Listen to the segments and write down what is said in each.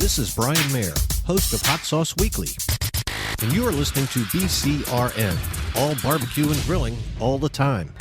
This is Brian Mayer, host of Hot Sauce Weekly, and you are listening to BCRN, all barbecue and grilling all the time.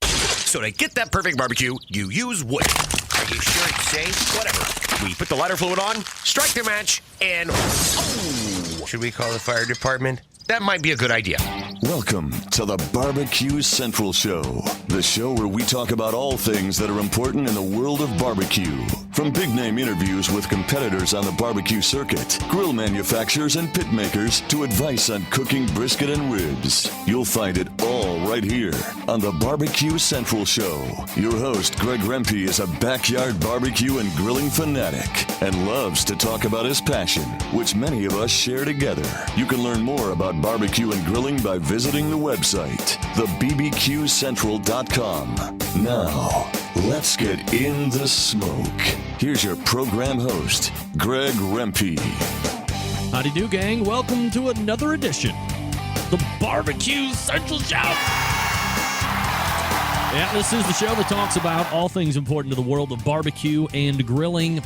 So to get that perfect barbecue, you use wood. Are you sure it's safe? Whatever. We put the lighter fluid on, strike the match, and oh! Should we call the fire department? That might be a good idea. Welcome to the Barbecue Central Show, the show where we talk about all things that are important in the world of barbecue. From big-name interviews with competitors on the barbecue circuit, grill manufacturers and pit makers, to advice on cooking brisket and ribs. You'll find it all right here on the Barbecue Central Show. Your host, Greg Rempe, is a backyard barbecue and grilling fanatic and loves to talk about his passion, which many of us share together. You can learn more about barbecue and grilling by visiting the website, thebbqcentral.com. Now, let's get in the smoke. Here's your program host, Greg Rempe. Howdy do, gang. Welcome to another edition of the Barbecue Central Show. Yeah, this is the show that talks about all things important to the world of barbecue and grilling,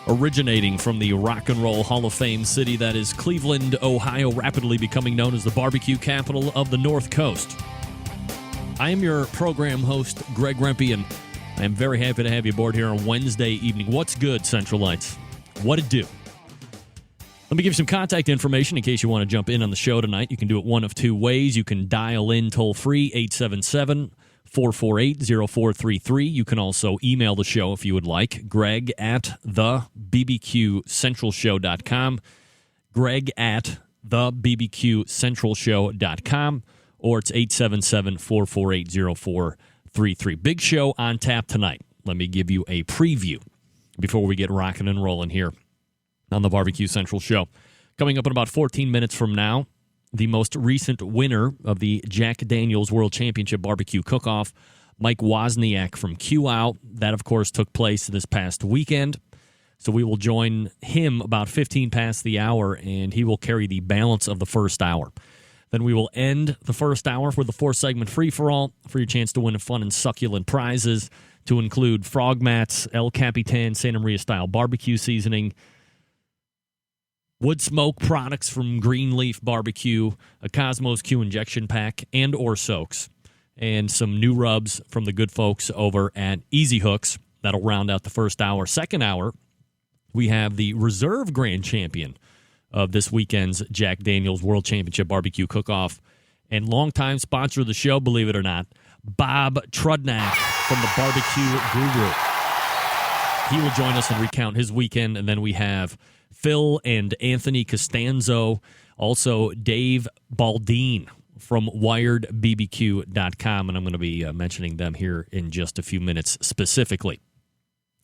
originating from the Rock and Roll Hall of Fame city that is Cleveland, Ohio, rapidly becoming known as the barbecue capital of the North Coast. I am your program host, Greg Rempe, and I am very happy to have you aboard here on Wednesday evening. What's good, Centralites? What it do? Let me give you some contact information in case you want to jump in on the show tonight. You can do it one of two ways. You can dial in toll-free, 877-448-0433. You can also email the show if you would like, Greg at thebbqcentralshow.com, Greg at thebbqcentralshow.com, or it's 877-448-0433. Big show on tap tonight. Let me give you a preview before we get rocking and rolling here on the Barbecue Central Show. Coming up in about 14 minutes from now, the most recent winner of the Jack Daniel's World Championship Barbecue Cook-Off, Mike Wozniak from QUAU. That, of course, took place this past weekend. So we will join him about 15 past the hour, and he will carry the balance of the first hour. Then we will end the first hour with a four-segment free-for-all for your chance to win fun and succulent prizes to include frog mats, El Capitan Santa Maria-style barbecue seasoning, wood smoke products from Greenleaf Barbecue, a Cosmos Q injection pack, and or soaks, and some new rubs from the good folks over at Easy Hooks. That'll round out the first hour. Second hour, we have the reserve grand champion of this weekend's Jack Daniel's World Championship Barbecue Cook-Off and longtime sponsor of the show, believe it or not, Bob Trudnak from the Barbecue Guru. He will join us and recount his weekend, and then we have Phil and Anthony Costanzo, also Dave Baldine from WiredBBQ.com, and I'm going to be mentioning them here in just a few minutes specifically.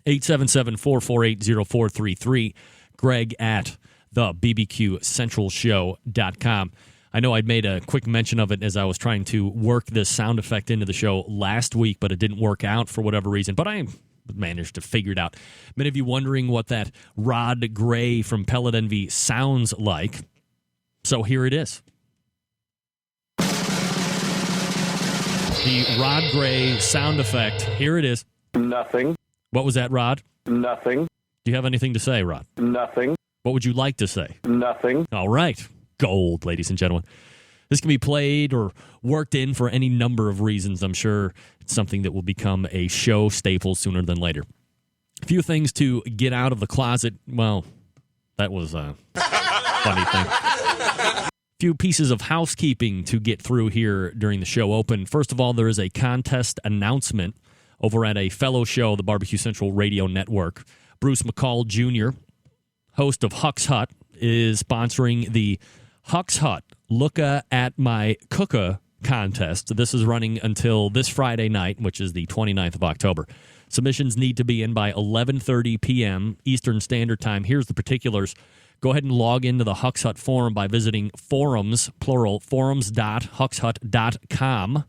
877-448-0433, Greg at thebbqcentralshow.com. I know I'd made a quick mention of it as I was trying to work this sound effect into the show last week, but it didn't work out for whatever reason, but I managed to figure it out. Many of you wondering what that Rod Gray from Pellet Envy sounds like. So here it is. The Rod Gray sound effect. Here it is. Nothing. What was that, Rod? Nothing. Do you have anything to say, Rod? Nothing. What would you like to say? Nothing. All right. Gold, ladies and gentlemen. This can be played or worked in for any number of reasons. I'm sure it's something that will become a show staple sooner than later. A few things to get out of the closet. Well, that was a funny thing. A few pieces of housekeeping to get through here during the show open. First of all, there is a contest announcement over at a fellow show, the Barbecue Central Radio Network. Bruce McCall Jr., host of Huck's Hut, is sponsoring the Huck's Hut Looka at My Cooka contest. This is running until this Friday night, which is the 29th of October. Submissions need to be in by 11:30 p.m. Eastern Standard Time. Here's the particulars. Go ahead and log into the Huck's Hut forum by visiting forums, plural, forums.huckshut.com.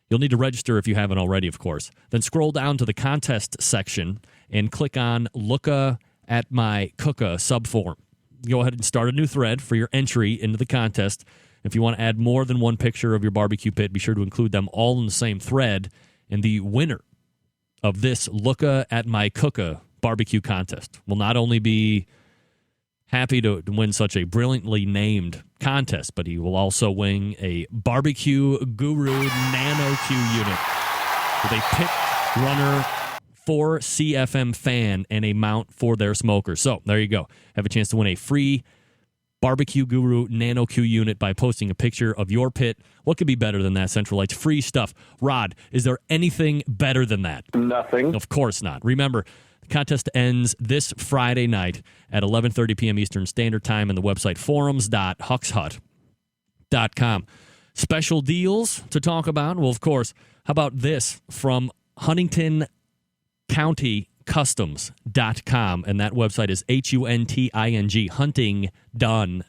You'll need to register if you haven't already, of course. Then scroll down to the contest section and click on Looka at My Cooka subforum. Go ahead and start a new thread for your entry into the contest. If you want to add more than one picture of your barbecue pit, be sure to include them all in the same thread. And the winner of this Looka at My Cooka barbecue contest. Will not only be happy to win such a brilliantly named contest, but he will also win a Barbecue Guru Nano Q unit with a pit runner for CFM fan and a mount for their smoker. So there you go. Have a chance to win a free Barbecue Guru Nano Q unit by posting a picture of your pit. What could be better than that, Central Lights? Free stuff. Rod, is there anything better than that? Nothing. Of course not. Remember, the contest ends this Friday night at 11:30 p.m. Eastern Standard Time on the website forums.huxhut.com. Special deals to talk about? Well, of course, how about this from Huntingdon County Customs.com, and that website is HUNTING, Hunting Don,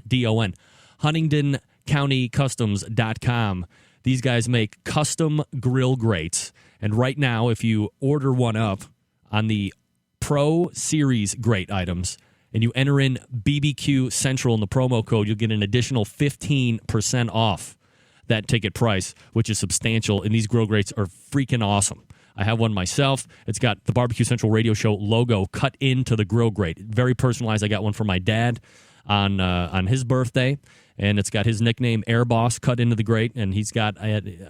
D-O-N, Huntingdon County Customs.com. These guys make custom grill grates, and right now, if you order one up on the Pro Series grate items, and you enter in BBQ Central in the promo code, you'll get an additional 15% off that ticket price, which is substantial, and these grill grates are freaking awesome. I have one myself. It's got the Barbecue Central radio show logo cut into the grill grate. Very personalized. I got one for my dad on his birthday, and it's got his nickname, Air Boss, cut into the grate. And he's got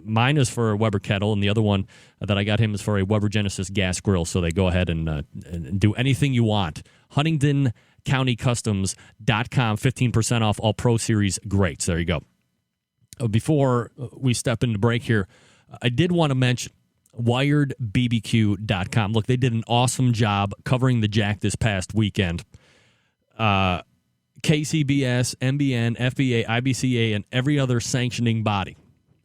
mine is for a Weber kettle, and the other one that I got him is for a Weber Genesis gas grill. So they go ahead and do anything you want. Huntingdon County Customs.com, 15% off all Pro Series grates. There you go. Before we step into break here, I did want to mention WiredBBQ.com. Look, they did an awesome job covering the Jack this past weekend. KCBS, MBN, FBA, IBCA, and every other sanctioning body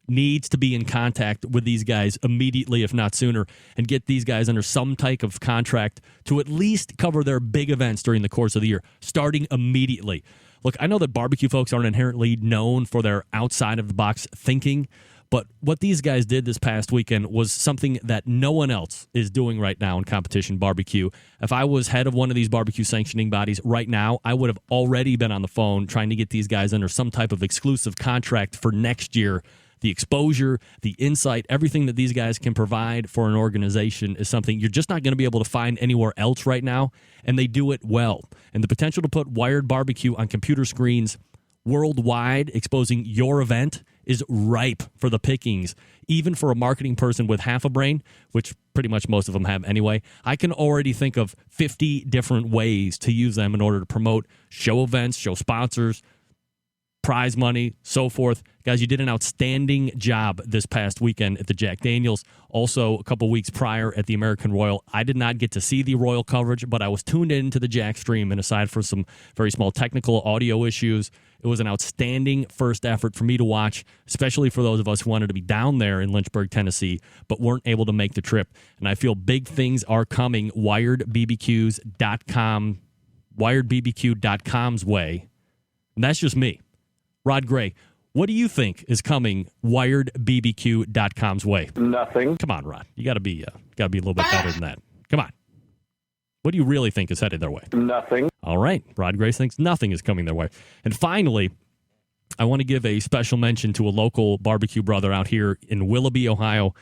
needs to be in contact with these guys immediately, if not sooner, and get these guys under some type of contract to at least cover their big events during the course of the year, starting immediately. Look, I know that barbecue folks aren't inherently known for their outside-of-the-box thinking, but what these guys did this past weekend was something that no one else is doing right now in competition barbecue. If I was head of one of these barbecue sanctioning bodies right now, I would have already been on the phone trying to get these guys under some type of exclusive contract for next year. The exposure, the insight, everything that these guys can provide for an organization is something you're just not going to be able to find anywhere else right now, and they do it well. And the potential to put Wired Barbecue on computer screens worldwide, exposing your event, is ripe for the pickings. Even for a marketing person with half a brain, which pretty much most of them have anyway, I can already think of 50 different ways to use them in order to promote show events, show sponsors, prize money, so forth. Guys, you did an outstanding job this past weekend at the Jack Daniels. Also, a couple weeks prior at the American Royal. I did not get to see the Royal coverage, but I was tuned into the Jack stream, and aside from some very small technical audio issues, it was an outstanding first effort for me to watch, especially for those of us who wanted to be down there in Lynchburg, Tennessee, but weren't able to make the trip. And I feel big things are coming WiredBBQs.com, WiredBBQ.com's way. And that's just me. Rod Gray, what do you think is coming WiredBBQ.com's way? Nothing. Come on, Rod. You got to be a little bit better than that. Come on. What do you really think is headed their way? Nothing. All right. Rod Grace thinks nothing is coming their way. And finally, I want to give a special mention to a local barbecue brother out here in Willoughby, Ohio,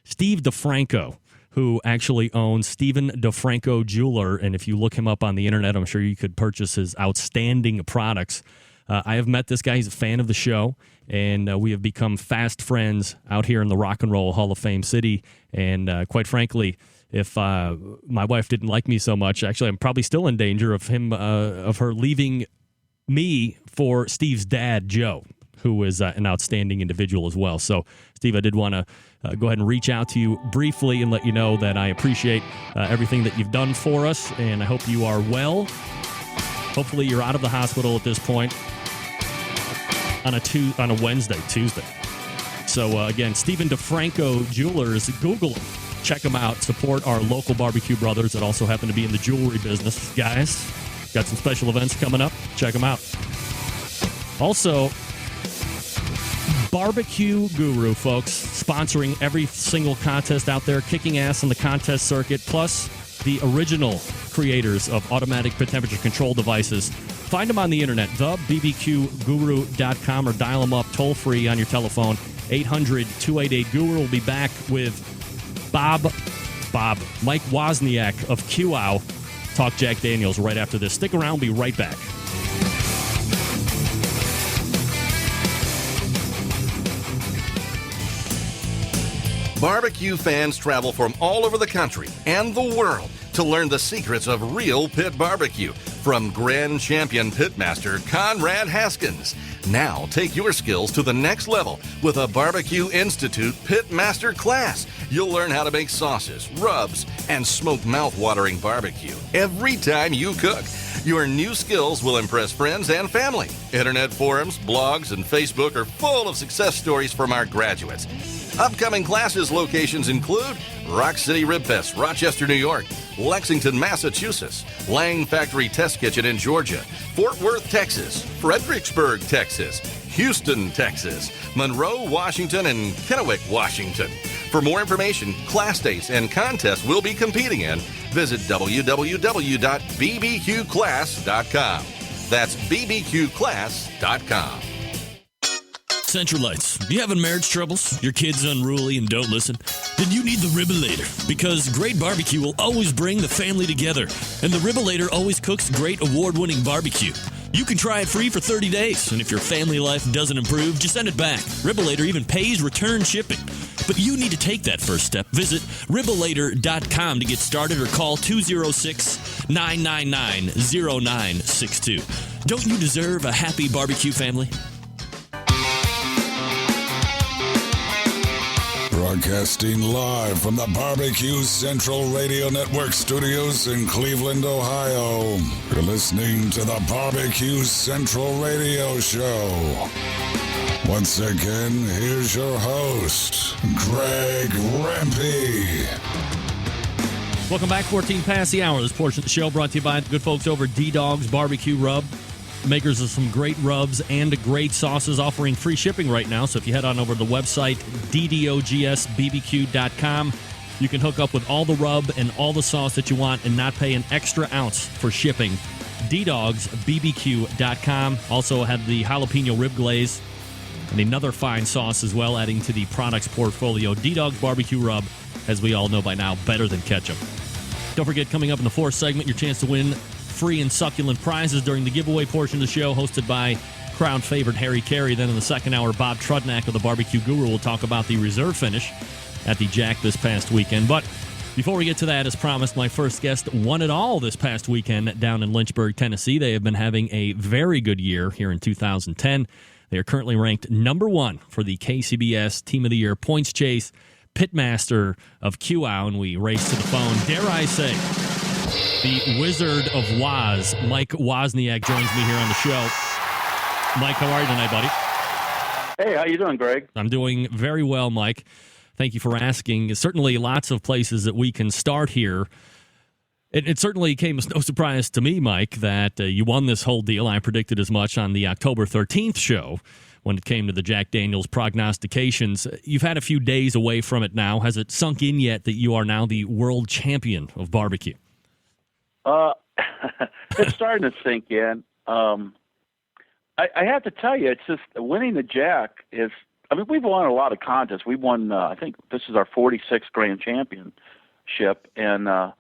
Steve DeFranco, who actually owns Stephen DeFranco Jeweler. And if you look him up on the internet, I'm sure you could purchase his outstanding products. I have met this guy. He's a fan of the show, and we have become fast friends out here in the Rock and Roll Hall of Fame city. And quite frankly, if my wife didn't like me so much, actually, I'm probably still in danger of her leaving me for Steve's dad, Joe, who is an outstanding individual as well. So, Steve, I did want to go ahead and reach out to you briefly and let you know that I appreciate everything that you've done for us, and I hope you are well. Hopefully, you're out of the hospital at this point on a Tuesday. So, again, Stephen DeFranco Jewelers, Google him. Check them out. Support our local barbecue brothers that also happen to be in the jewelry business. Guys, got some special events coming up. Check them out. Also, Barbecue Guru, folks, sponsoring every single contest out there, kicking ass on the contest circuit, plus the original creators of automatic temperature control devices. Find them on the internet, thebbqguru.com, or dial them up toll-free on your telephone, 800-288-GURU. We'll be back with Bob Bob. Mike Wozniak of QUAU. Talk Jack Daniels right after this. Stick around. Be right back. Barbecue fans travel from all over the country and the world to learn the secrets of real pit barbecue from Grand Champion Pitmaster Conrad Haskins. Now take your skills to the next level with a Barbecue Institute Pitmaster class. You'll learn how to make sauces, rubs, and smoke mouth-watering barbecue every time you cook. Your new skills will impress friends and family. Internet forums, blogs, and Facebook are full of success stories from our graduates. Upcoming classes locations include Rock City Rib Fest, Rochester, New York, Lexington, Massachusetts, Lang Factory Test Kitchen in Georgia, Fort Worth, Texas, Fredericksburg, Texas, Houston, Texas, Monroe, Washington, and Kennewick, Washington. For more information, class dates, and contests we'll be competing in, visit www.bbqclass.com. That's bbqclass.com. Central Lights. You having marriage troubles? Your kid's unruly and don't listen? Then you need the Ribolator, because great barbecue will always bring the family together, and the Ribolator always cooks great award-winning barbecue. You can try it free for 30 days, and if your family life doesn't improve, just send it back. Ribolator even pays return shipping. But you need to take that first step. Visit Ribolator.com to get started or call 206-999-0962. Don't you deserve a happy barbecue family? Broadcasting live from the Barbecue Central Radio Network studios in Cleveland, Ohio. You're listening to the Barbecue Central Radio Show. Once again, here's your host, Greg Rempe. Welcome back, 14 past the hour. This portion of the show brought to you by the good folks over at D-Dog's Barbecue Rub. Makers of some great rubs and great sauces, offering free shipping right now. So if you head on over to the website, ddogsbbq.com, you can hook up with all the rub and all the sauce that you want and not pay an extra ounce for shipping. ddogsbbq.com. Also have the jalapeno rib glaze and another fine sauce as well, adding to the products portfolio. D-Dog's Barbecue Rub, as we all know by now, better than ketchup. Don't forget, coming up in the fourth segment, your chance to win free and succulent prizes during the giveaway portion of the show, hosted by crowd favorite Harry Carey. Then in the second hour, Bob Trudnak of the Barbecue Guru will talk about the reserve finish at the Jack this past weekend. But before we get to that, as promised, my first guest won it all this past weekend down in Lynchburg, Tennessee. They have been having a very good year here in 2010. They are currently ranked number one for the KCBS Team of the Year points chase, Pitmaster of QUAU, and we race to the phone. Dare I say, the Wizard of Woz, Mike Wozniak, joins me here on the show. Mike, how are you tonight, buddy? Hey, how you doing, Greg? I'm doing very well, Mike. Thank you for asking. Certainly lots of places that we can start here. It certainly came as no surprise to me, Mike, that you won this whole deal. I predicted as much on the October 13th show when it came to the Jack Daniels prognostications. You've had a few days away from it now. Has it sunk in yet that you are now the world champion of barbecue? It's starting to sink in. I have to tell you, it's just winning the Jack is, I mean, we've won a lot of contests. We won, I think this is our 46th grand championship. And,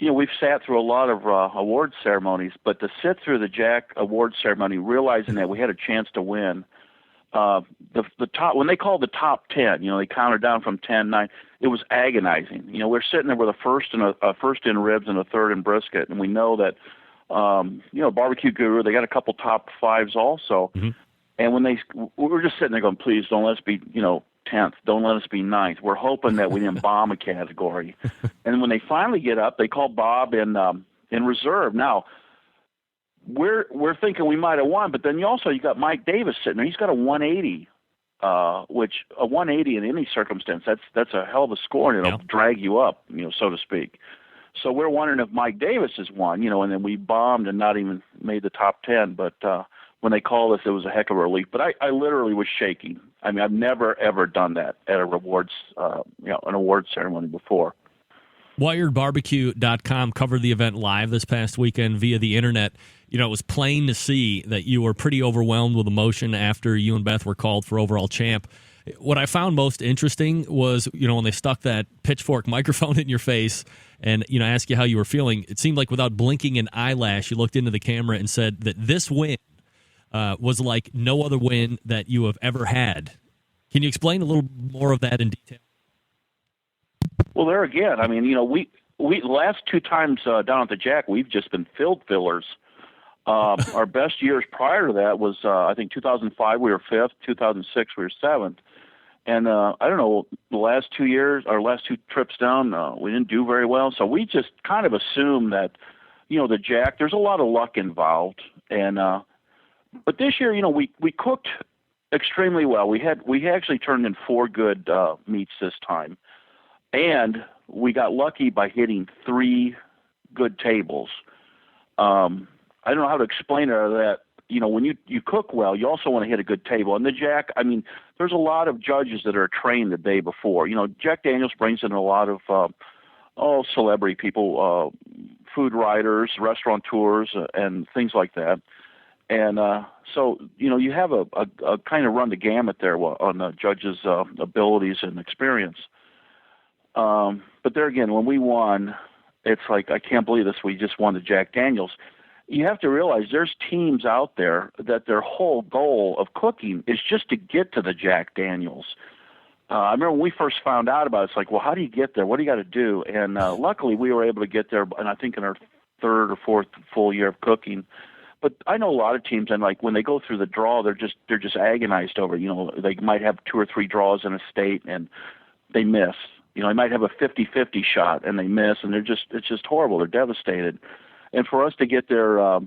we've sat through a lot of award ceremonies, but to sit through the Jack award ceremony, realizing that we had a chance to win, the top, when they called the top 10, they counted down from 10, 9, it was agonizing. We're sitting there with a first in ribs and a third in brisket, and we know that, Barbecue Guru, they got a couple top fives also. Mm-hmm. And when we were just sitting there going, please don't let us be, 10th, don't let us be 9th. We're hoping that we didn't bomb a category. And when they finally get up, they call Bob in reserve. Now, we're thinking we might have won, but then you got Mike Davis sitting there. He's got a 180, which a 180 in any circumstance, that's a hell of a score, and it'll drag you up, so to speak. So we're wondering if Mike Davis has won, and then we bombed and not even made the top 10. But when they called us, it was a heck of a relief. But I literally was shaking. I mean, I've never, ever done that at an award ceremony before. WiredBarbecue.com covered the event live this past weekend via the internet. It was plain to see that you were pretty overwhelmed with emotion after you and Beth were called for overall champ. What I found most interesting was, when they stuck that pitchfork microphone in your face and, asked you how you were feeling, it seemed like without blinking an eyelash, you looked into the camera and said that this win was like no other win that you have ever had. Can you explain a little more of that in detail? Well, there again, I mean, we last two times down at the Jack, we've just been field fillers. Our best years prior to that was, I think, 2005 we were 5th, 2006 we were 7th. And I don't know, the last 2 years, our last 2 trips down, we didn't do very well. So we just kind of assumed that, the Jack, there's a lot of luck involved. And but this year, we cooked extremely well. We actually turned in 4 good meats this time, and we got lucky by hitting 3 good tables. I don't know how to explain it, that, when you cook well, you also want to hit a good table. And the Jack, I mean, there's a lot of judges that are trained the day before. Jack Daniels brings in a lot of, celebrity people, food writers, restaurateurs, and things like that. And so, you have a kind of run the gamut there on the judges' abilities and experience. But there again, when we won, it's like, I can't believe this. We just won the Jack Daniels. You have to realize there's teams out there that their whole goal of cooking is just to get to the Jack Daniels. I remember when we first found out about it, it's like, well, how do you get there? What do you got to do? And luckily we were able to get there, and I think in our 3rd or 4th full year of cooking. But I know a lot of teams, and like when they go through the draw, they're just agonized over it. They might have 2 or 3 draws in a state and they miss. They might have a 50-50 shot and they miss, and it's just horrible. They're devastated. And for us to get there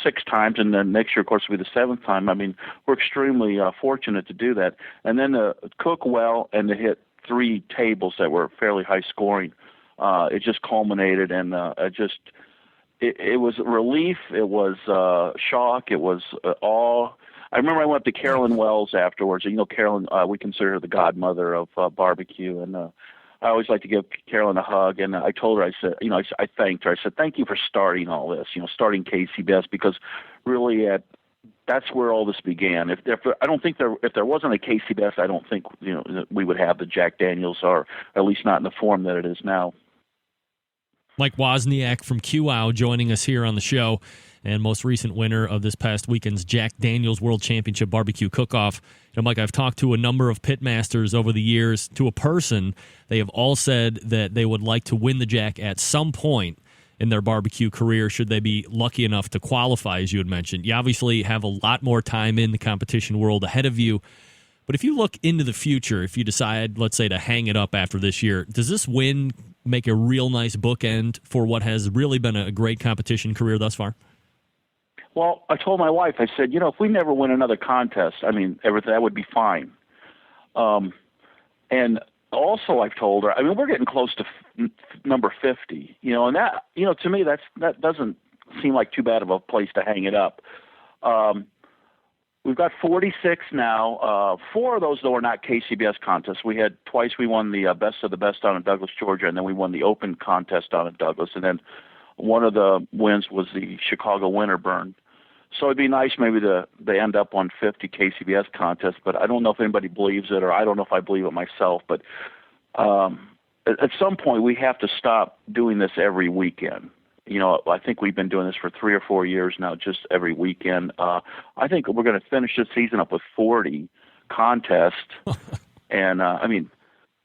6 times, and then next year, of course, will be the 7th time, I mean, we're extremely fortunate to do that. And then to cook well and to hit 3 tables that were fairly high scoring, it just culminated, and it was relief, it was shock, it was awe. I remember I went up to Carolyn Wells afterwards. Carolyn, we consider her the godmother of barbecue, and I always like to give Carolyn a hug, and I told her, I said, I thanked her. I said, thank you for starting all this, starting KCBS, because really that's where all this began. If there wasn't a KCBS, I don't think that we would have the Jack Daniels, or at least not in the form that it is now. Mike Wozniak from QUAU joining us here on the show, and most recent winner of this past weekend's Jack Daniels World Championship Barbecue Cook-Off. Mike, I've talked to a number of pitmasters over the years. To a person, they have all said that they would like to win the Jack at some point in their barbecue career, should they be lucky enough to qualify, as you had mentioned. You obviously have a lot more time in the competition world ahead of you. But if you look into the future, if you decide, let's say, to hang it up after this year, does this win make a real nice bookend for what has really been a great competition career thus far? Well, I told my wife, I said, if we never win another contest, I mean, that would be fine. And also I've told her, I mean, we're getting close to number 50, and that, to me, that doesn't seem like too bad of a place to hang it up. We've got 46 now. 4 of those, though, are not KCBS contests. We won the Best of the Best down in Douglas, Georgia, and then we won the Open contest down in Douglas. And then one of the wins was the Chicago Winter Burn. So it'd be nice maybe they end up on 50 KCBS contests, but I don't know if anybody believes it, or I don't know if I believe it myself. But at some point, we have to stop doing this every weekend. I think we've been doing this for 3 or 4 years now, just every weekend. I think we're going to finish the season up with 40 contests. And, I mean,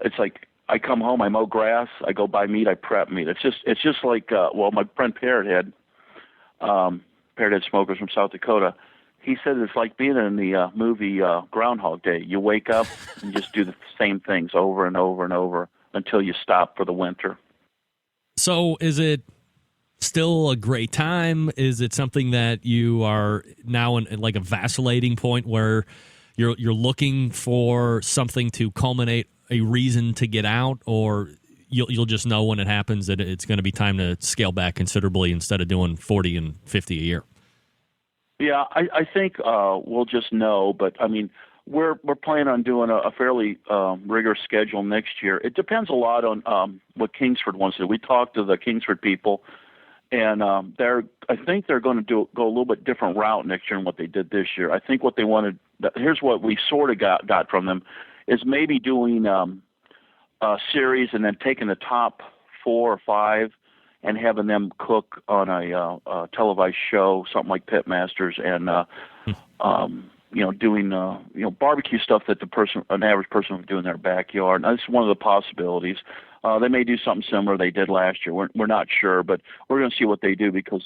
it's like I come home, I mow grass, I go buy meat, I prep meat. It's just like, my friend Parrothead Smokers from South Dakota, he said it's like being in the movie Groundhog Day. You wake up and just do the same things over and over and over until you stop for the winter. So is it still a great time? Is it something that you are now in like a vacillating point where you're looking for something to culminate a reason to get out, or you'll just know when it happens that it's going to be time to scale back considerably instead of doing 40 and 50 a year? Yeah, I think we'll just know. But I mean, we're planning on doing a fairly rigorous schedule next year. It depends a lot on what Kingsford wants to do. We talked to the Kingsford people, and I think they're going to go a little bit different route next year than what they did this year. I think what they wanted. Here's what we sort of got from them. is maybe doing a series and then taking the top 4 or 5 and having them cook on a televised show, something like Pitmasters, and doing barbecue stuff that an average person would do in their backyard. Now, that's one of the possibilities. They may do something similar they did last year. We're not sure, but we're going to see what they do because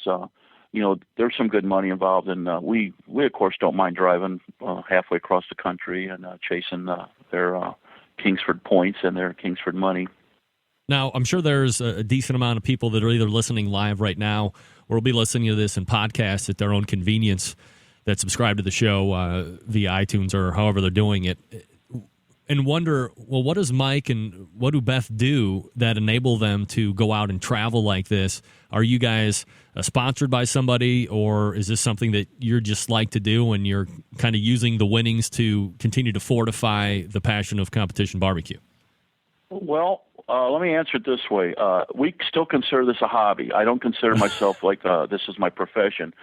there's some good money involved, and we of course don't mind driving halfway across the country and chasing their Kingsford points and their Kingsford money. Now, I'm sure there's a decent amount of people that are either listening live right now or will be listening to this in podcasts at their own convenience that subscribe to the show via iTunes or however they're doing it, and wonder, well, what does Mike and what do Beth do that enable them to go out and travel like this? Are you guys sponsored by somebody, or is this something that you're just like to do and you're kind of using the winnings to continue to fortify the passion of competition barbecue? Well, let me answer it this way. We still consider this a hobby. I don't consider myself like this is my profession.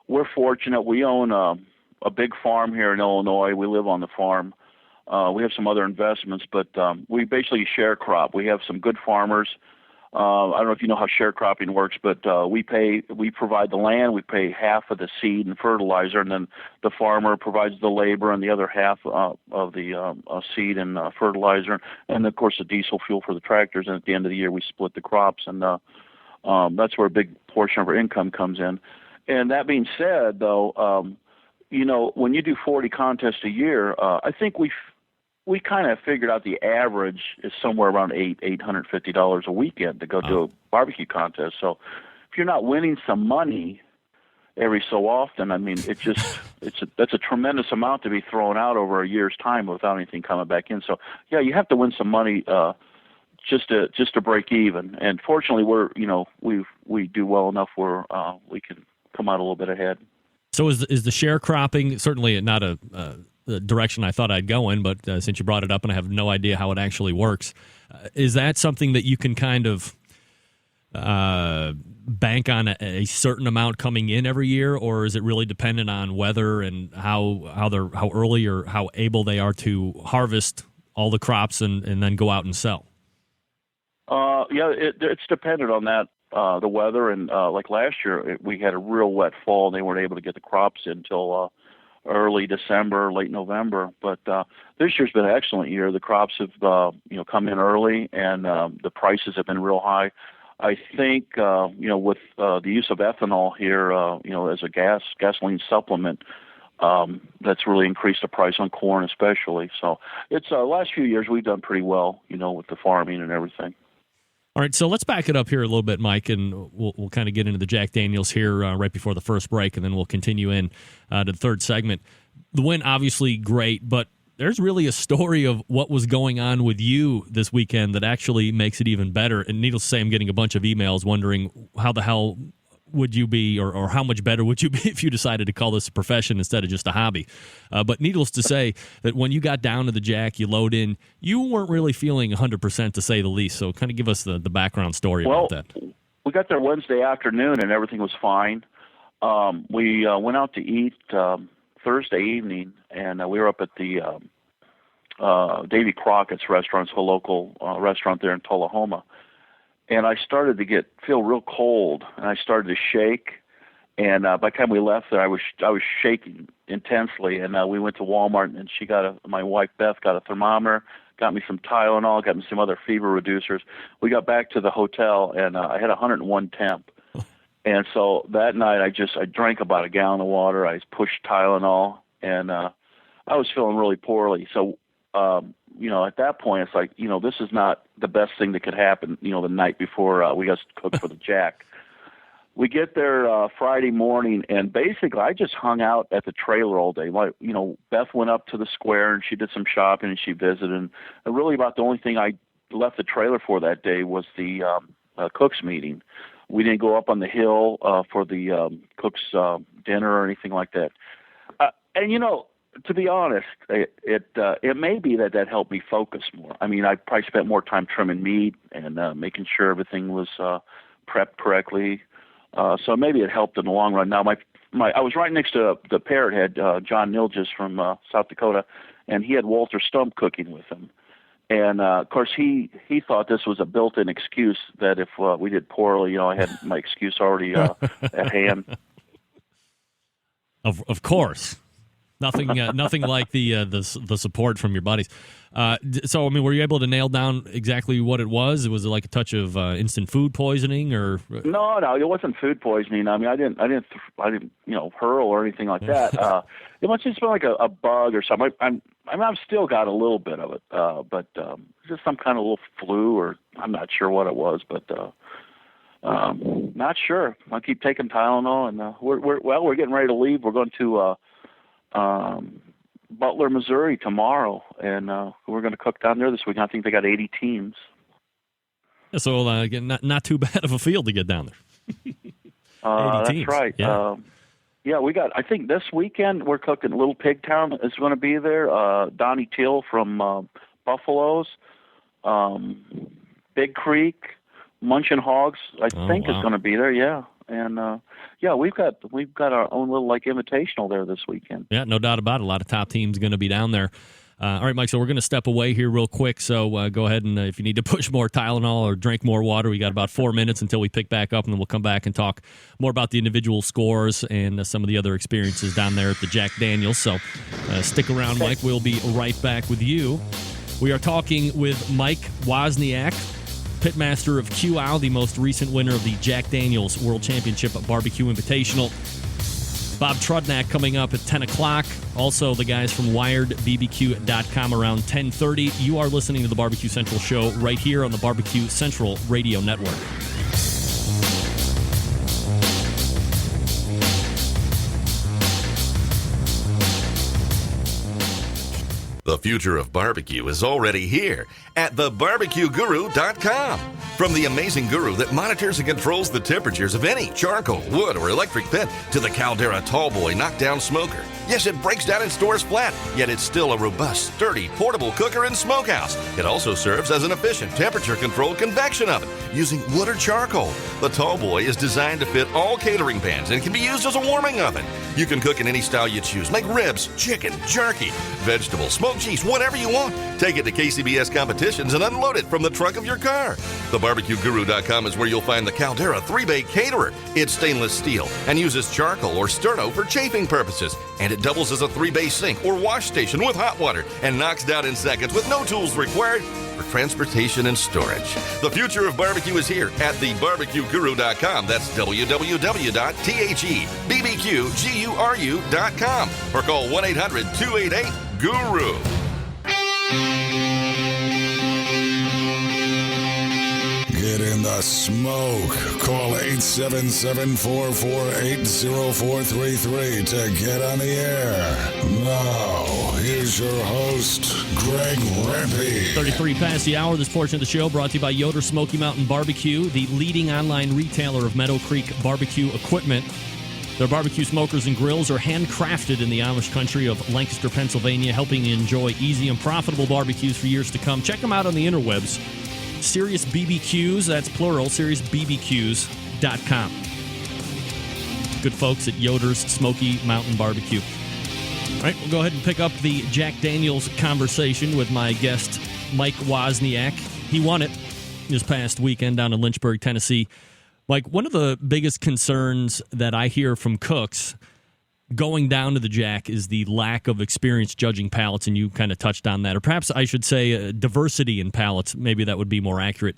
We're fortunate. We own a big farm here in Illinois. We live on the farm. We have some other investments, but we basically share crop. We have some good farmers. I don't know if you know how sharecropping works, but we provide the land, we pay half of the seed and fertilizer, and then the farmer provides the labor and the other half of the seed and fertilizer, and of course the diesel fuel for the tractors. And at the end of the year, we split the crops, and that's where a big portion of our income comes in. And that being said, though, when you do 40 contests a year, I think we kind of figured out the average is somewhere around $850 a weekend to go do a barbecue contest. So if you're not winning some money every so often, I mean, that's a tremendous amount to be thrown out over a year's time without anything coming back in. So yeah, you have to win some money just to break even. And fortunately, we do well enough where we can come out a little bit ahead. So is the sharecropping certainly not the direction I thought I'd go in, but since you brought it up and I have no idea how it actually works, is that something that you can kind of bank on a certain amount coming in every year, or is it really dependent on weather and how early or how able they are to harvest all the crops and then go out and sell? It's dependent on that, the weather, and like last year we had a real wet fall and they weren't able to get the crops in until early December, late November. But this year's been an excellent year. The crops have come in early, and the prices have been real high. I think with the use of ethanol here, as a gasoline supplement, that's really increased the price on corn, especially. So it's last few years we've done pretty well, with the farming and everything. All right, so let's back it up here a little bit, Mike, and we'll kind of get into the Jack Daniels here right before the first break, and then we'll continue in to the third segment. The win, obviously, great, but there's really a story of what was going on with you this weekend that actually makes it even better. And needless to say, I'm getting a bunch of emails wondering how the hell would you be, or how much better would you be if you decided to call this a profession instead of just a hobby? But needless to say, that when you got down to the Jack, you load in, you weren't really feeling 100% to say the least. So kind of give us the background story about that. We got there Wednesday afternoon and everything was fine. We went out to eat Thursday evening, and we were up at the Davy Crockett's restaurant, a local restaurant there in Tullahoma. And I started to feel real cold, and I started to shake. And by the time we left there, I was shaking intensely. And we went to Walmart, and my wife Beth got a thermometer, got me some Tylenol, got me some other fever reducers. We got back to the hotel, and I had 101 temp. And so that night, I drank about a gallon of water. I pushed Tylenol, and I was feeling really poorly. So at that point, it's like, this is not the best thing that could happen, the night before we got cooked for the Jack. We get there Friday morning, and basically I just hung out at the trailer all day. Beth went up to the square, and she did some shopping, and she visited. And really about the only thing I left the trailer for that day was the cook's meeting. We didn't go up on the hill for the cook's dinner or anything like that. To be honest, it may be that helped me focus more. I mean, I probably spent more time trimming meat and making sure everything was prepped correctly. So maybe it helped in the long run. Now, I was right next to the parrot head, John Nilges from South Dakota, and he had Walter Stump cooking with him. And of course, he thought this was a built-in excuse that if we did poorly, I had my excuse already at hand. Of course, nothing like the support from your buddies. So, I mean, were you able to nail down exactly what it was? Was it like a touch of instant food poisoning, or? No, it wasn't food poisoning. I mean, I didn't hurl or anything like that. It must have just been like a bug or something. I've still got a little bit of it, but just some kind of little flu, or I'm not sure what it was, but not sure. I'll keep taking Tylenol, and we're getting ready to leave. We're going to Butler, Missouri tomorrow, and we're going to cook down there this week. I think they got 80 teams. So again, not too bad of a field to get down there. 80 that's teams. Right. Yeah. We got. I think this weekend we're cooking. Little Pigtown is going to be there. Donnie Till from Buffaloes, Big Creek, Munchin Hogs. I think is going to be there. Yeah. And we've got our own little invitational there this weekend. Yeah, no doubt about it. A lot of top teams going to be down there. All right, Mike, so we're going to step away here real quick. So go ahead and if you need to push more Tylenol or drink more water, we got about 4 minutes until we pick back up, and then we'll come back and talk more about the individual scores and some of the other experiences down there at the Jack Daniels. So stick around, Mike. We'll be right back with you. We are talking with Mike Wozniak, pitmaster of QUAU, the most recent winner of the Jack Daniels World Championship Barbecue Invitational. Bob Trudnak coming up at 10 o'clock. Also, the guys from WiredBBQ.com around 10:30. You are listening to the Barbecue Central Show right here on the Barbecue Central Radio Network. The future of barbecue is already here at thebarbecueguru.com. From the amazing guru that monitors and controls the temperatures of any charcoal, wood, or electric pit to the Caldera Tallboy knockdown smoker. Yes, it breaks down and stores flat, yet it's still a robust, sturdy, portable cooker and smokehouse. It also serves as an efficient temperature-controlled convection oven using wood or charcoal. The Tallboy is designed to fit all catering pans and can be used as a warming oven. You can cook in any style you choose. Make ribs, chicken, jerky, vegetables, smoked cheese, whatever you want. Take it to KCBS competitions and unload it from the trunk of your car. TheBarbecueGuru.com is where you'll find the Caldera 3-Bay Caterer. It's stainless steel and uses charcoal or sterno for chafing purposes. And it doubles as a 3-bay sink or wash station with hot water and knocks down in seconds with no tools required for transportation and storage. The future of barbecue is here at thebarbecueguru.com. That's www.thebbqguru.com or call 1-800-288-GURU. Get in the smoke. Call 877-448-0433 to get on the air. Now, here's your host, Greg Rempe. 33 past the hour. This portion of the show brought to you by Yoder Smoky Mountain Barbecue, the leading online retailer of Meadow Creek barbecue equipment. Their barbecue smokers and grills are handcrafted in the Amish country of Lancaster, Pennsylvania, helping you enjoy easy and profitable barbecues for years to come. Check them out on the interwebs. Serious BBQs, that's plural, SeriousBBQs.com. Good folks at Yoder's Smoky Mountain Barbecue. All right, we'll go ahead and pick up the Jack Daniels conversation with my guest, Mike Wozniak. He won it this past weekend down in Lynchburg, Tennessee. Mike, one of the biggest concerns that I hear from cooks going down to the Jack is the lack of experience judging palates, and you kind of touched on that. Or perhaps I should say diversity in palates. Maybe that would be more accurate.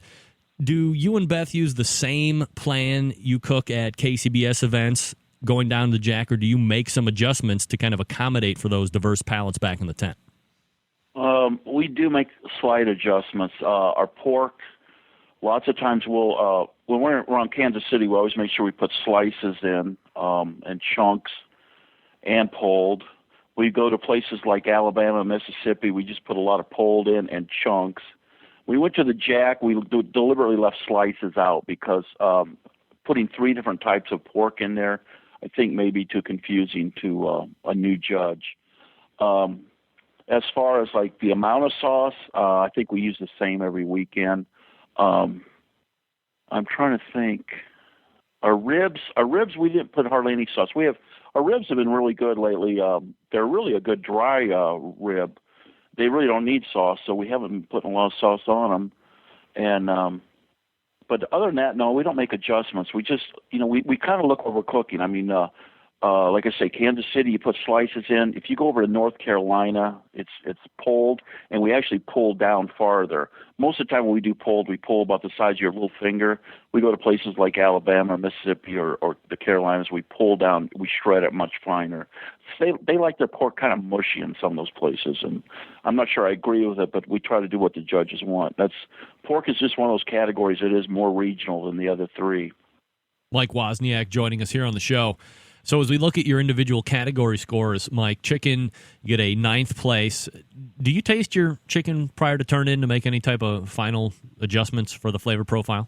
Do you and Beth use the same plan you cook at KCBS events going down to the Jack, or do you make some adjustments to kind of accommodate for those diverse palates back in the tent? We do make slight adjustments. Our pork, lots of times we'll, when we're around Kansas City, we always make sure we put slices in and chunks and pulled. We go to places like Alabama, Mississippi, we just put a lot of pulled in and chunks. We went to the Jack, we deliberately left slices out because putting 3 different types of pork in there, I think may be too confusing to a new judge. As far as like the amount of sauce, I think we use the same every weekend. I'm trying to think. Our ribs, we didn't put hardly any sauce. Our ribs have been really good lately. They're really a good dry rib. they really don't need sauce, so we haven't been putting a lot of sauce on them. And but other than that, no, we don't make adjustments. We just, we kind of look what we're cooking. I mean, like I say, Kansas City, you put slices in. If you go over to North Carolina, it's pulled, and we actually pull down farther. Most of the time when we do pulled, we pull about the size of your little finger. We go to places like Alabama, Mississippi, or the Carolinas. We pull down, we shred it much finer. So they like their pork kind of mushy in some of those places, and I'm not sure I agree with it, but we try to do what the judges want. Pork is just one of those categories that is more regional than the other three. Mike Wozniak joining us here on the show. So as we look at your individual category scores, Mike, chicken, you get a 9th place. Do you taste your chicken prior to turn in to make any type of final adjustments for the flavor profile?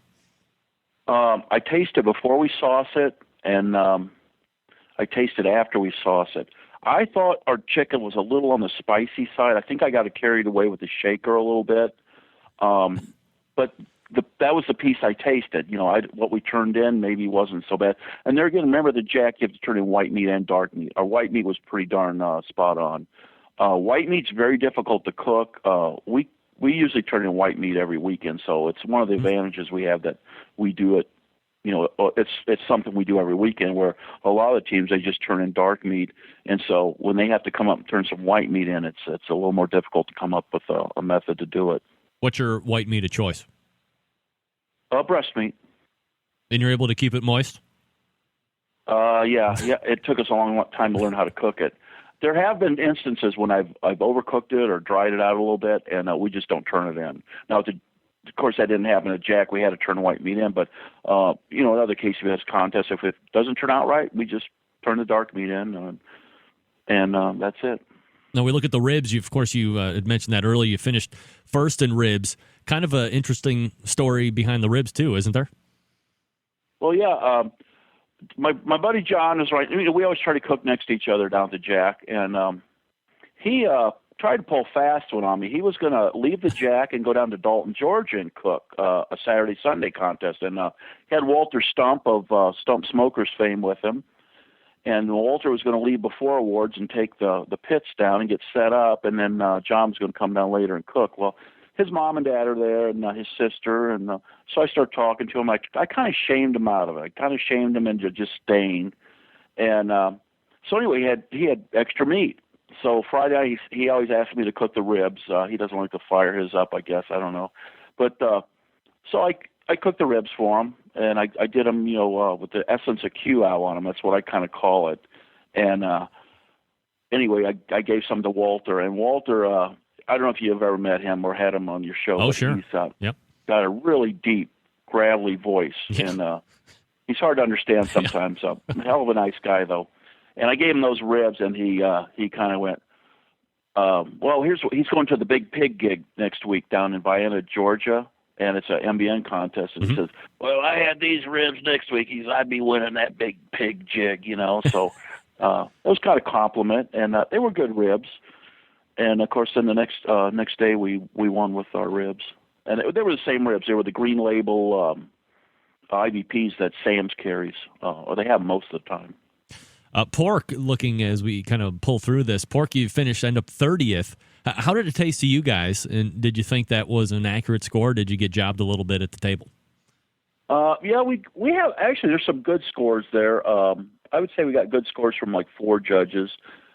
I taste it before we sauce it, and I taste it after we sauce it. I thought our chicken was a little on the spicy side. I think I got carried away with the shaker a little bit. But that was the piece I tasted. What we turned in maybe wasn't so bad. And there again, remember the jack, you have to turn in white meat and dark meat. Our white meat was pretty darn spot on. White meat's very difficult to cook. We usually turn in white meat every weekend, so it's one of the advantages we have that we do it. It's something we do every weekend, where a lot of the teams, they just turn in dark meat, and so when they have to come up and turn some white meat in, it's a little more difficult to come up with a method to do it. What's your white meat of choice? Breast meat. And you're able to keep it moist? Yeah. It took us a long time to learn how to cook it. There have been instances when I've overcooked it or dried it out a little bit, and we just don't turn it in. Now, of course, that didn't happen at Jack. We had to turn the white meat in, but in other cases, if it's contest, if it doesn't turn out right, we just turn the dark meat in, and that's it. Now we look at the ribs. You had mentioned that earlier. You finished first in ribs. Kind of an interesting story behind the ribs too, isn't there? Well, yeah. My buddy John is right. We always try to cook next to each other down at the Jack, and he tried to pull fast one on me. He was going to leave the Jack and go down to Dalton, Georgia, and cook a Saturday-Sunday contest, and he had Walter Stump of Stump Smokers fame with him. And Walter was going to leave before awards and take the pits down and get set up, and then John was going to come down later and cook. Well, his mom and dad are there, and his sister, and so I started talking to him. I kind of shamed him out of it. I kind of shamed him into just staying. And so anyway, he had extra meat. So Friday, he always asked me to cook the ribs. He doesn't like to fire his up, I guess. I don't know. But so I cooked the ribs for him, and I did them, with the essence of QUAU on them. That's what I kind of call it. And anyway, I gave some to Walter, and Walter, I don't know if you've ever met him or had him on your show. Oh, sure. He's Yep. got a really deep, gravelly voice, and he's hard to understand sometimes. A hell of a nice guy, though. And I gave him those ribs, and he kind of went, well, he's going to the Big Pig gig next week down in Vienna, Georgia, and it's an MBN contest. And he says, well, I had these ribs next week. I'd be winning that Big Pig jig, So it was kind of a compliment, and they were good ribs. And of course, then the next day we won with our ribs, and they were the same ribs. They were the green label IVPs that Sam's carries, or they have most of the time. Pork, looking as we kind of pull through this, pork you end up 30th. How did it taste to you guys, and did you think that was an accurate score? Did you get jobbed a little bit at the table? Yeah, we have actually. There's some good scores there. I would say we got good scores from like 4 judges.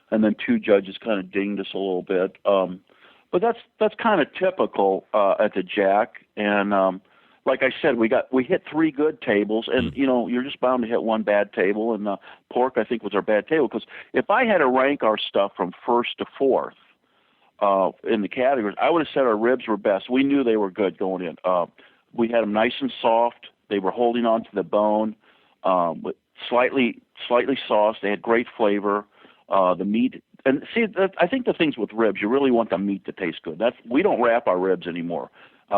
And then 2 judges kind of dinged us a little bit. But that's kind of typical at the Jack. And like I said, we hit 3 good tables, and you're just bound to hit 1 bad table. And pork, I think, was our bad table, because if I had to rank our stuff from first to fourth in the categories, I would have said our ribs were best. We knew they were good going in. We had them nice and soft. They were holding on to the bone, with slightly sauced. They had great flavor. The meat, and see, I think the things with ribs, you really want the meat to taste good. We don't wrap our ribs anymore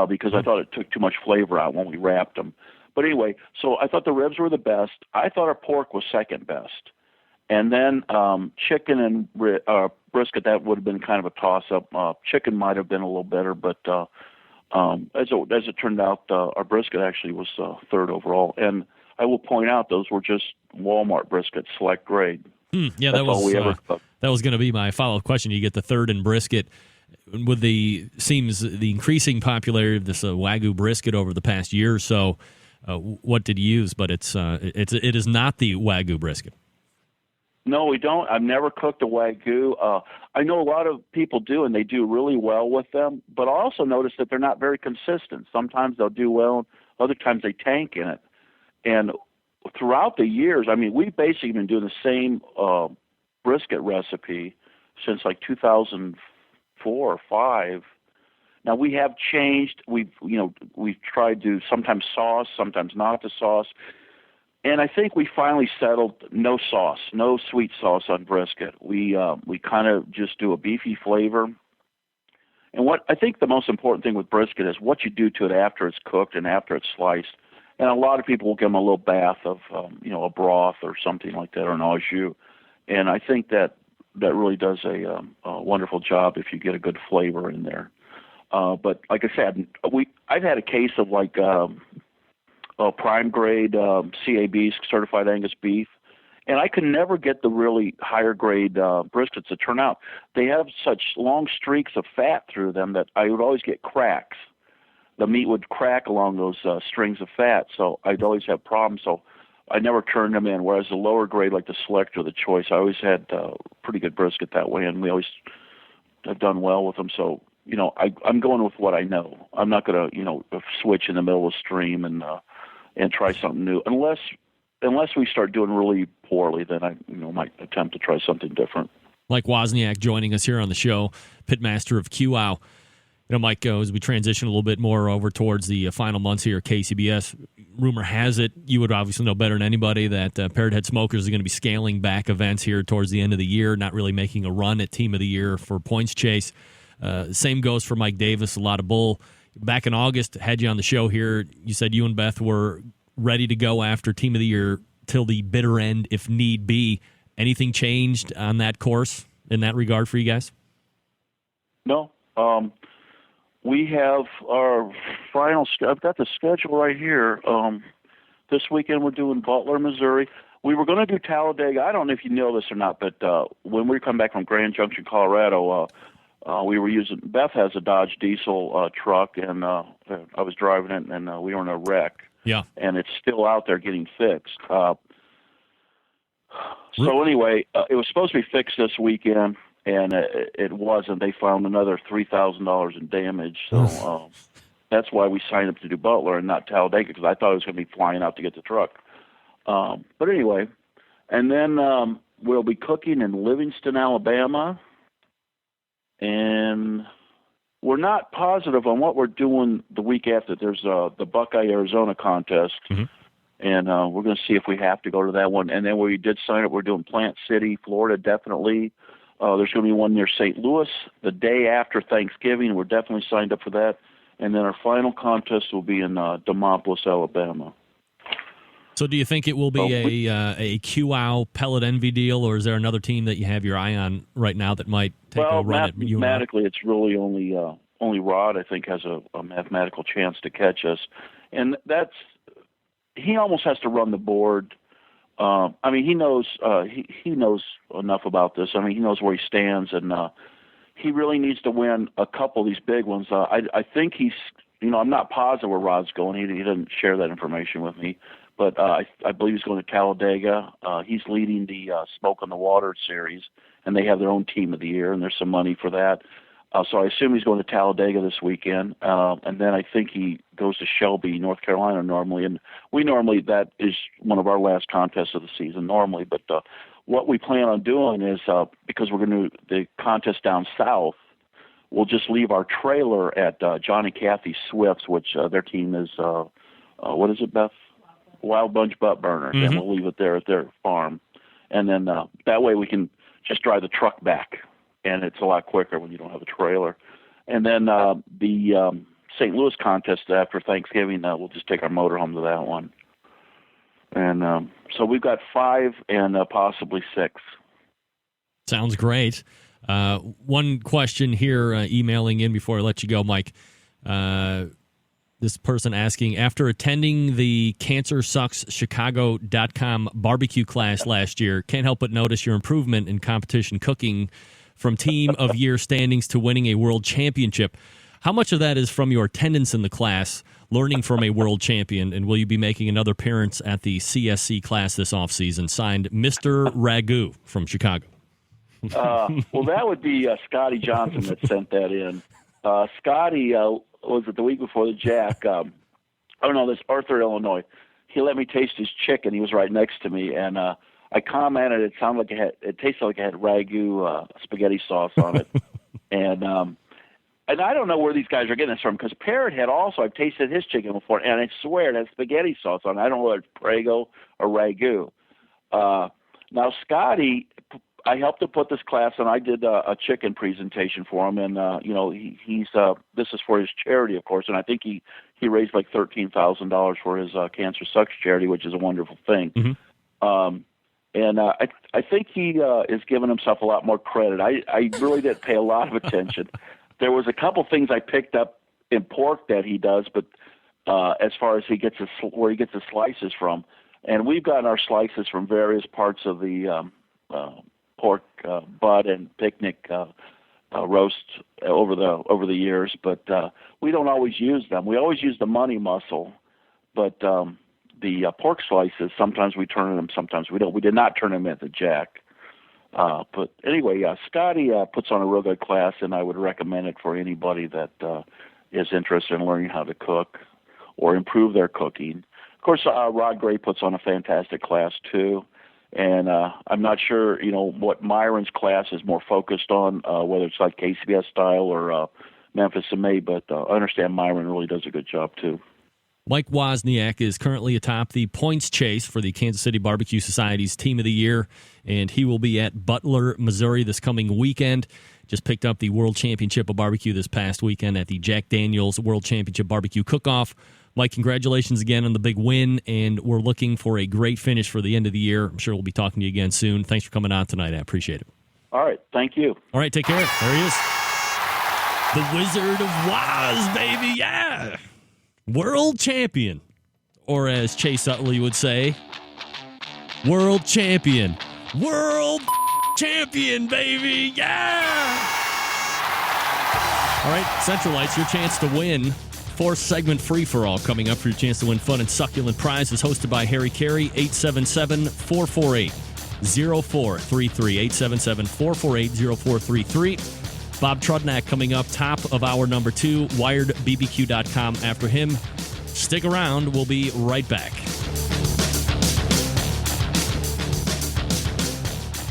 because I thought it took too much flavor out when we wrapped them. But anyway, so I thought the ribs were the best. I thought our pork was second best, and then chicken and brisket, that would have been kind of a toss-up. Chicken might have been a little better, but as it turned out, our brisket actually was third overall. And I will point out those were just Walmart briskets, select grade. Yeah, that was going to be my follow-up question. You get the third in brisket. with the increasing popularity of this Wagyu brisket over the past year or so, what did you use? But it is not the Wagyu brisket. No, we don't. I've never cooked a Wagyu. I know a lot of people do, and they do really well with them. But I also notice that they're not very consistent. Sometimes they'll do well, other times they tank in it. And throughout the years, I mean, we've basically been doing the same brisket recipe since like 2004 or 5. Now we have changed. We've tried to sometimes sauce, sometimes not the sauce. And I think we finally settled no sauce, no sweet sauce on brisket. We kind of just do a beefy flavor. And what I think the most important thing with brisket is what you do to it after it's cooked and after it's sliced. And a lot of people will give them a little bath of a broth or something like that, or an au jus. And I think that really does a wonderful job if you get a good flavor in there. But like I said, I've had a case of like prime grade CAB, certified Angus beef, and I could never get the really higher grade briskets to turn out. They have such long streaks of fat through them that I would always get cracks. The meat would crack along those strings of fat, so I'd always have problems. So I never turned them in. Whereas the lower grade, like the Select or the Choice, I always had pretty good brisket that way, and we always have done well with them. So I'm going with what I know. I'm not going to switch in the middle of the stream and try something new, unless we start doing really poorly. Then I might attempt to try something different. Mike Wozniak joining us here on the show, pitmaster of QUAU. Mike, as we transition a little bit more over towards the final months here at KCBS, rumor has it, you would obviously know better than anybody, that Parrot Head Smokers are going to be scaling back events here towards the end of the year, not really making a run at Team of the Year for Points Chase. Same goes for Mike Davis, a lot of bull. Back in August, had you on the show here, you said you and Beth were ready to go after Team of the Year till the bitter end if need be. Anything changed on that course in that regard for you guys? No. We have our final I've got the schedule right here. This weekend we're doing Butler, Missouri. We were going to do Talladega. I don't know if you know this or not, but when we come back from Grand Junction, Colorado, we were Beth has a Dodge diesel truck, and I was driving it, and we were in a wreck. Yeah. And it's still out there getting fixed. So anyway, it was supposed to be fixed this weekend, and it wasn't. They found another $3,000 in damage. So that's why we signed up to do Butler and not Talladega, because I thought it was going to be flying out to get the truck. But anyway, and then we'll be cooking in Livingston, Alabama. And we're not positive on what we're doing the week after. There's the Buckeye, Arizona contest. Mm-hmm. And we're going to see if we have to go to that one. And then we did sign up. We're doing Plant City, Florida, definitely. There's going to be one near St. Louis the day after Thanksgiving. We're definitely signed up for that. And then our final contest will be in Demopolis, Alabama. So do you think it will be a QUAU Pellet Envy deal, or is there another team that you have your eye on right now that might take a run at you? Mathematically, it's really only Rod, I think, has a mathematical chance to catch us. And he almost has to run the board. I mean, he knows he knows enough about this. I mean, he knows where he stands, and he really needs to win a couple of these big ones. I think he's, I'm not positive where Rod's going. He didn't share that information with me, but I believe he's going to Talladega. He's leading the Smoke on the Water series, and they have their own Team of the Year, and there's some money for that. So I assume he's going to Talladega this weekend, and then I think he goes to Shelby, North Carolina normally, and that is one of our last contests of the season normally. But what we plan on doing is, because we're going to do the contest down south, we'll just leave our trailer at John and Kathy Swift's, which their team is, what is it, Beth? Wild Bunch Butt Burner, mm-hmm. And we'll leave it there at their farm. And then that way we can just drive the truck back. And it's a lot quicker when you don't have a trailer. And then the St. Louis contest after Thanksgiving, we'll just take our motorhome to that one. And so we've got 5 and possibly 6. Sounds great. One question here, emailing in before I let you go, Mike. This person asking, after attending the CancerSucksChicago.com barbecue class last year, can't help but notice your improvement in competition cooking from team of year standings to winning a world championship. How much of that is from your attendance in the class, learning from a world champion, and will you be making another appearance at the CSC class this offseason? Signed, Mr. Ragu from Chicago. Well, that would be Scotty Johnson that sent that in. Scotty was it the week before the Jack. This Arthur, Illinois. He let me taste his chicken. He was right next to me, and I commented it sounded like it tasted like it had Ragu spaghetti sauce on it, and I don't know where these guys are getting this from, because Parrott had also, I've tasted his chicken before, and I swear it has spaghetti sauce on it. I don't know whether it's Prego or Ragu. Now, Scotty, I helped him put this class, and I did a chicken presentation for him, and he's this is for his charity, of course, and I think he raised like $13,000 for his Cancer Sucks charity, which is a wonderful thing. Mm-hmm. I think he is giving himself a lot more credit. I really didn't pay a lot of attention. There was a couple things I picked up in pork that he does, but as far as where he gets his slices from, and we've gotten our slices from various parts of the pork butt and picnic roast over the years, but we don't always use them. We always use the money muscle, but the pork slices, sometimes we turn them, sometimes we don't. We did not turn them at the Jack. But anyway, Scotty puts on a real good class, and I would recommend it for anybody that is interested in learning how to cook or improve their cooking. Of course, Rod Gray puts on a fantastic class too, and I'm not sure, what Myron's class is more focused on, whether it's like KCBS style or Memphis and May, but I understand Myron really does a good job too. Mike Wozniak is currently atop the points chase for the Kansas City Barbecue Society's Team of the Year, and he will be at Butler, Missouri this coming weekend. Just picked up the World Championship of Barbecue this past weekend at the Jack Daniels World Championship Barbecue Cook-Off. Mike, congratulations again on the big win, and we're looking for a great finish for the end of the year. I'm sure we'll be talking to you again soon. Thanks for coming on tonight. I appreciate it. All right. Thank you. All right. Take care. There he is. The Wizard of Woz, baby. Yeah. World champion, or as Chase Utley would say, world champion. World champion, baby. Yeah. All right, Centralites, your chance to win. 4th segment free-for-all coming up for your chance to win fun and succulent prizes, hosted by Harry Carey. 877-448-0433. 877-448-0433. Bob Trudnak coming up top of hour number 2, wiredbbq.com after him. Stick around. We'll be right back.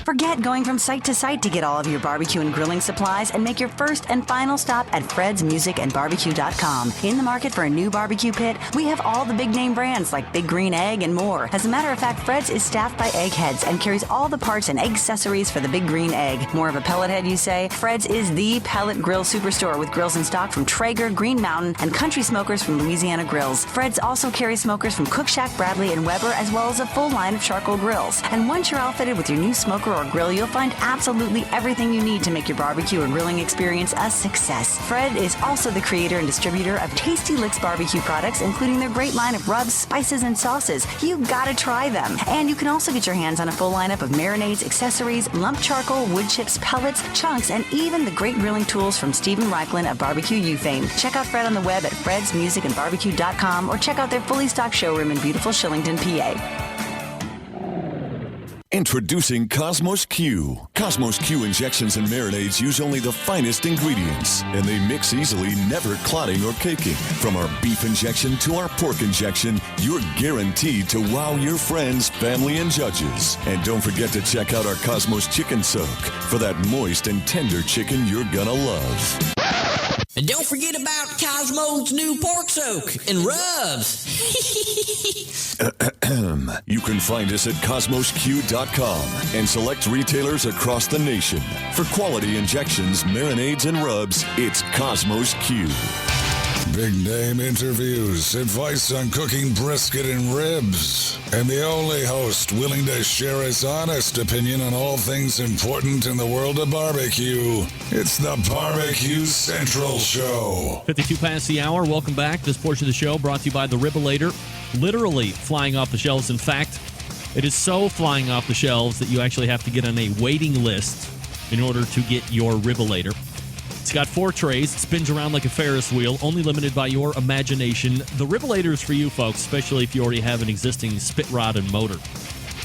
Forget going from site to site to get all of your barbecue and grilling supplies and make your first and final stop at fredsmusicandbarbecue.com. In the market for a new barbecue pit, we have all the big name brands like Big Green Egg and more. As a matter of fact, Fred's is staffed by eggheads and carries all the parts and egg accessories for the Big Green Egg. More of a pellet head, you say? Fred's is the pellet grill superstore with grills in stock from Traeger, Green Mountain, and Country Smokers from Louisiana Grills. Fred's also carries smokers from Cook Shack, Bradley, and Weber, as well as a full line of charcoal grills. And once you're outfitted with your new smoker or grill, you'll find absolutely everything you need to make your barbecue or grilling experience a success. Fred is also the creator and distributor of Tasty Licks barbecue products, including their great line of rubs, spices, and sauces. You gotta try them. And you can also get your hands on a full lineup of marinades, accessories, lump charcoal, wood chips, pellets, chunks, and even the great grilling tools from Stephen Reichlin of Barbecue U fame. Check out Fred on the web at fredsmusicandbarbecue.com or check out their fully stocked showroom in beautiful Shillington, PA. Introducing Cosmos Q. Cosmos Q injections and marinades use only the finest ingredients, and they mix easily, never clotting or caking. From our beef injection to our pork injection, you're guaranteed to wow your friends, family, and judges. And don't forget to check out our Cosmos Chicken Soak for that moist and tender chicken you're gonna love. And don't forget about Cosmo's new pork soak and rubs. You can find us at cosmosq.com and select retailers across the nation. For quality injections, marinades, and rubs, it's Cosmos Q. Big name interviews, advice on cooking brisket and ribs, and the only host willing to share his honest opinion on all things important in the world of barbecue. It's the Barbecue Central Show. 52 past the hour. Welcome back. This portion of the show brought to you by the Ribolator. Literally flying off the shelves. In fact, it is so flying off the shelves that you actually have to get on a waiting list in order to get your Ribolator. It's got 4 trays. It spins around like a Ferris wheel, only limited by your imagination. The Ribolator is for you folks, especially if you already have an existing spit rod and motor.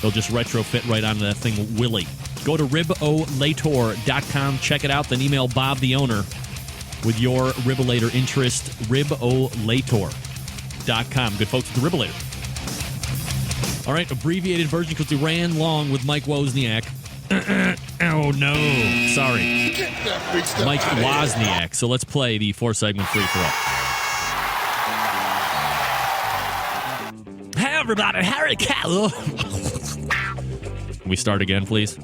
They'll just retrofit right onto that thing, Willie. Go to ribolator.com, check it out, then email Bob, the owner, with your Ribolator interest, ribolator.com. Good folks with the Ribolator. All right, abbreviated version because we ran long with Mike Wozniak. Oh, no. Sorry. Mike Wozniak. So let's play the 4-segment free-for-all. Hey, everybody. Harry Callow. Can we start again, please?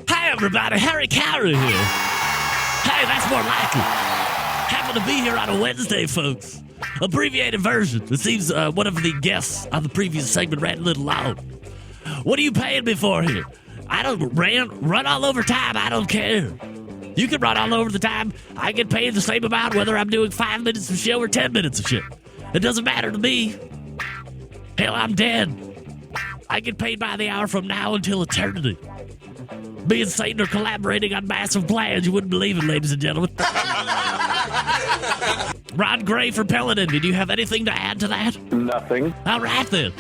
Hey, everybody. Harry Callow here. Hey, that's more like it. Happen to be here on a Wednesday, folks. Abbreviated version. It seems one of the guests on the previous segment ran a little long. What are you paying me for here? I don't run all over time. I don't care. You can run all over the time. I get paid the same amount whether I'm doing 5 minutes of show or 10 minutes of show. It doesn't matter to me. Hell, I'm dead. I get paid by the hour from now until eternity. Me and Satan are collaborating on massive plans. You wouldn't believe it, ladies and gentlemen. Ron Gray for Pelletin. Do you have anything to add to that? Nothing. All right, then.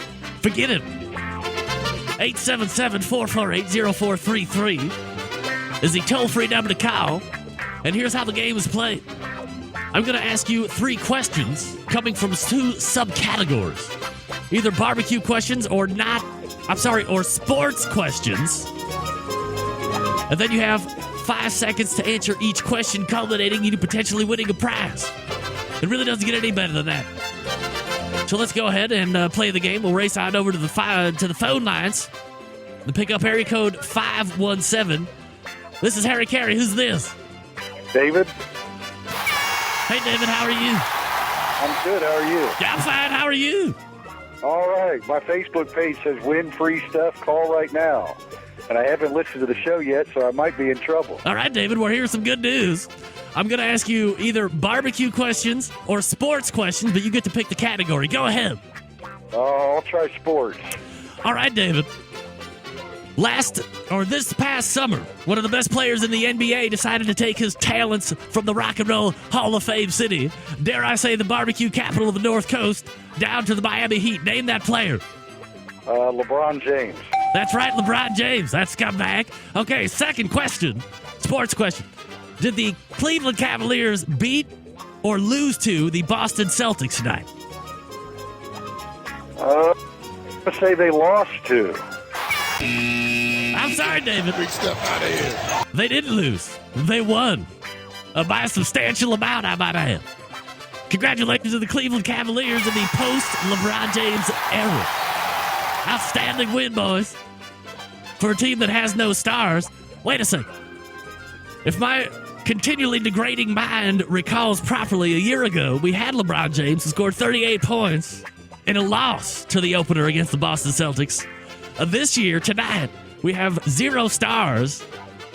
Forget it. 877-448-0433 is the toll-free number to call. And here's how the game is played. I'm going to ask you 3 questions coming from 2 subcategories. Either barbecue questions or or sports questions. And then you have 5 seconds to answer each question, culminating you to potentially winning a prize. It really doesn't get any better than that. So let's go ahead and play the game. We'll race on over to the phone lines and pick up area code 517. This is Harry Carey. Who's this? David. Hey, David. How are you? I'm good. How are you? Yeah, I'm fine. How are you? All right. My Facebook page says win free stuff. Call right now. And I haven't listened to the show yet, so I might be in trouble. All right, David. Well, here's some good news. I'm going to ask you either barbecue questions or sports questions, but you get to pick the category. Go ahead. Oh, I'll try sports. All right, David. This past summer, one of the best players in the NBA decided to take his talents from the Rock and Roll Hall of Fame city, dare I say the barbecue capital of the North Coast, down to the Miami Heat. Name that player. LeBron James. That's right, LeBron James. That's come back. Okay, second question. Sports question. Did the Cleveland Cavaliers beat or lose to the Boston Celtics tonight? Let's say they lost to. I'm sorry, David. Big stuff out of here. They didn't lose. They won. By a substantial amount, I might add. Congratulations to the Cleveland Cavaliers in the post-LeBron James era. Outstanding win, boys. For a team that has no stars. Wait a second. If my continually degrading mind recalls properly, a year ago, we had LeBron James who scored 38 points in a loss to the opener against the Boston Celtics. This year, tonight, we have 0 stars,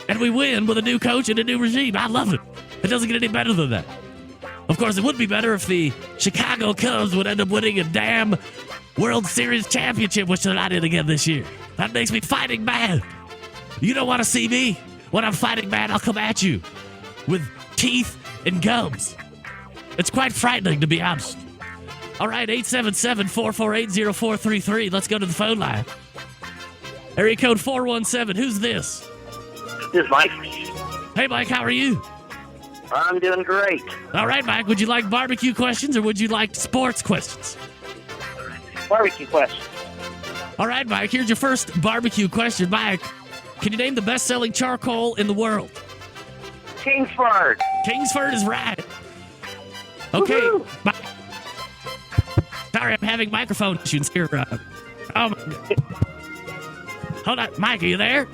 and we win with a new coach and a new regime. I love it. It doesn't get any better than that. Of course, it would be better if the Chicago Cubs would end up winning a damn World Series championship, which they're not in again this year. That makes me fighting mad. You don't want to see me. When I'm fighting mad, I'll come at you with teeth and gums. It's quite frightening, to be honest. All right, 877-448-0433. Let's go to the phone line. Area code 417. Who's this? This is Mike. Hey, Mike, how are you? I'm doing great. All right, Mike, would you like barbecue questions or would you like sports questions? Barbecue questions. All right, Mike, here's your first barbecue question. Mike, can you name the best-selling charcoal in the world? Kingsford. Kingsford is right. Okay. Sorry, I'm having microphone issues here. Hold on. Mike, are you there?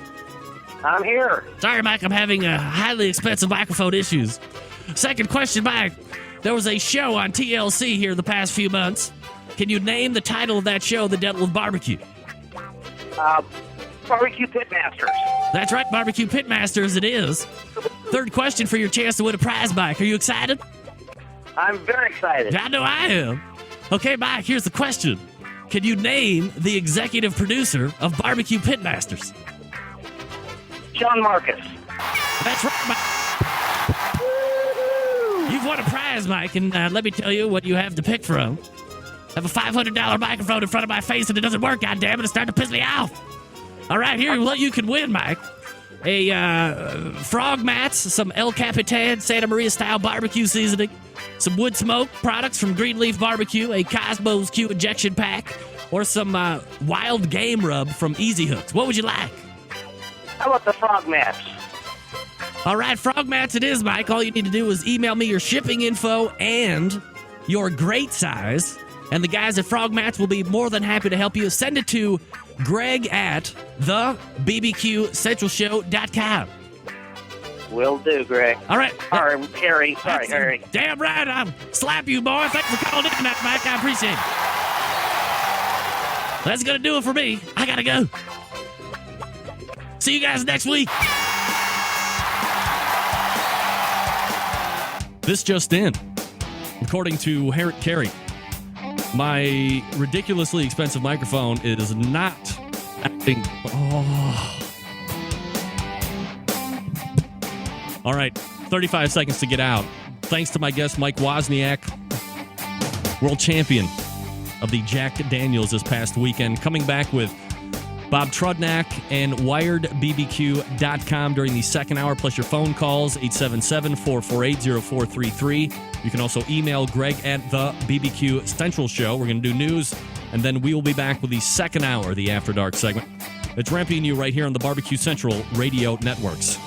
I'm here. Sorry, Mike, I'm having highly expensive microphone issues. Second question, Mike. There was a show on TLC here the past few months. Can you name the title of that show that dealt with barbecue? Barbecue Pitmasters. That's right, Barbecue Pitmasters it is. Third question for your chance to win a prize, Mike. Are you excited? I'm very excited. I know I am. Okay, Mike, here's the question. can you name the executive producer of Barbecue Pitmasters? John Marcus. That's right, Mike. You've won a prize, Mike, and let me tell you what you have to pick from. I have a $500 microphone in front of my face, and it doesn't work, goddammit. It's starting to piss me off. All right, here's what you can win, Mike. A Frog Mats, some El Capitan Santa Maria-style barbecue seasoning, some wood smoke products from Greenleaf Barbecue, a Cosmos Q injection pack, or some wild game rub from Easy Hooks. What would you like? How about the Frog Mats? All right, Frog Mats it is, Mike. All you need to do is email me your shipping info and your great size, and the guys at Frog Mats will be more than happy to help you. Send it to Greg at thebbqcentralshow.com. Will do, Greg. All right. Sorry, Harry. Sorry, Harry. Damn right. I'll slap you, boy. Thanks for calling in tonight, Mike. I appreciate it. That's going to do it for me. I got to go. See you guys next week. This just in. According to Harriet Carey, my ridiculously expensive microphone is not acting. Oh. All right, 35 seconds to get out. Thanks to my guest, Mike Wozniak, world champion of the Jack Daniels this past weekend. Coming back with Bob Trudnak and WiredBBQ.com during the second hour, plus your phone calls, 877-448-0433. You can also email Greg at the BBQ Central Show. We're going to do news, and then we will be back with the second hour, the After Dark segment. It's ramping you right here on the Barbecue Central Radio Networks.